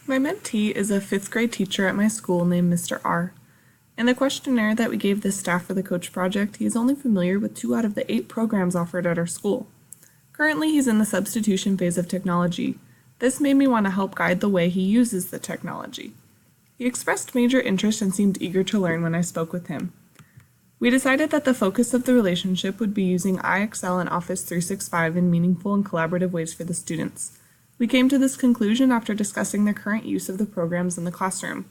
My mentee is a 5th grade teacher at my school named Mr. R. In the questionnaire that we gave the staff for the Coach Project, he is only familiar with 2 out of the 8 programs offered at our school. Currently, he's in the substitution phase of technology. This made me want to help guide the way he uses the technology. He expressed major interest and seemed eager to learn when I spoke with him. We decided that the focus of the relationship would be using IXL and Office 365 in meaningful and collaborative ways for the students. We came to this conclusion after discussing the current use of the programs in the classroom.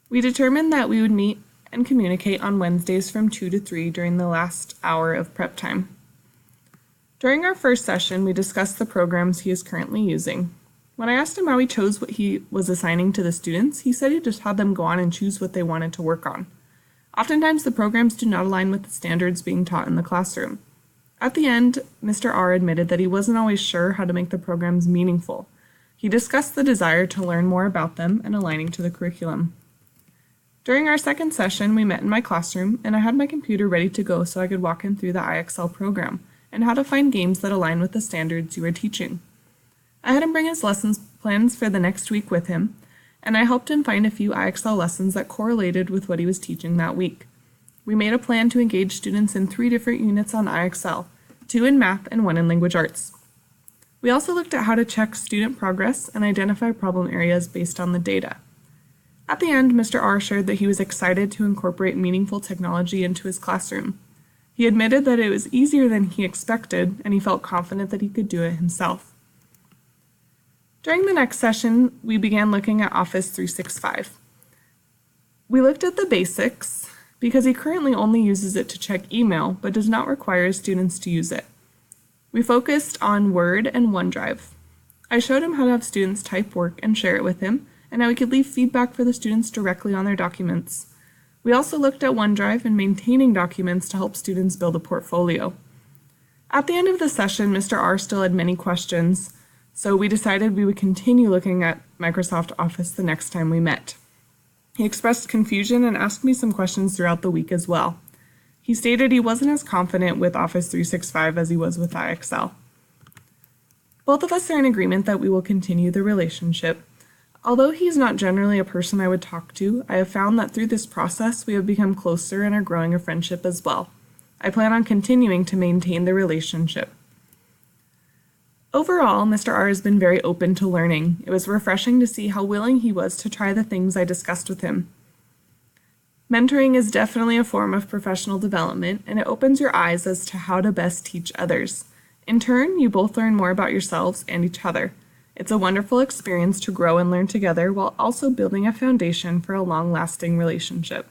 We determined that we would meet and communicate on Wednesdays from 2 to 3 during the last hour of prep time. During our first session, we discussed the programs he is currently using. When I asked him how he chose what he was assigning to the students, he said he just had them go on and choose what they wanted to work on. Oftentimes, the programs do not align with the standards being taught in the classroom. At the end, Mr. R admitted that he wasn't always sure how to make the programs meaningful. He discussed the desire to learn more about them and aligning to the curriculum. During our second session, we met in my classroom, and I had my computer ready to go so I could walk him through the IXL program and how to find games that align with the standards you are teaching. I had him bring his lessons plans for the next week with him, and I helped him find a few IXL lessons that correlated with what he was teaching that week. We made a plan to engage students in 3 different units on IXL, 2 in math and 1 in language arts. We also looked at how to check student progress and identify problem areas based on the data. At the end, Mr. R shared that he was excited to incorporate meaningful technology into his classroom. He admitted that it was easier than he expected, and he felt confident that he could do it himself. During the next session, we began looking at Office 365. We looked at the basics, because he currently only uses it to check email, but does not require students to use it. We focused on Word and OneDrive. I showed him how to have students type work and share it with him, and how we could leave feedback for the students directly on their documents. We also looked at OneDrive and maintaining documents to help students build a portfolio. At the end of the session, Mr. R still had many questions, so we decided we would continue looking at Microsoft Office the next time we met. He expressed confusion and asked me some questions throughout the week as well. He stated he wasn't as confident with Office 365 as he was with IXL. Both of us are in agreement that we will continue the relationship. Although he is not generally a person I would talk to, I have found that through this process we have become closer and are growing a friendship as well. I plan on continuing to maintain the relationship. Overall, Mr. R has been very open to learning. It was refreshing to see how willing he was to try the things I discussed with him. Mentoring is definitely a form of professional development, and it opens your eyes as to how to best teach others. In turn, you both learn more about yourselves and each other. It's a wonderful experience to grow and learn together while also building a foundation for a long-lasting relationship.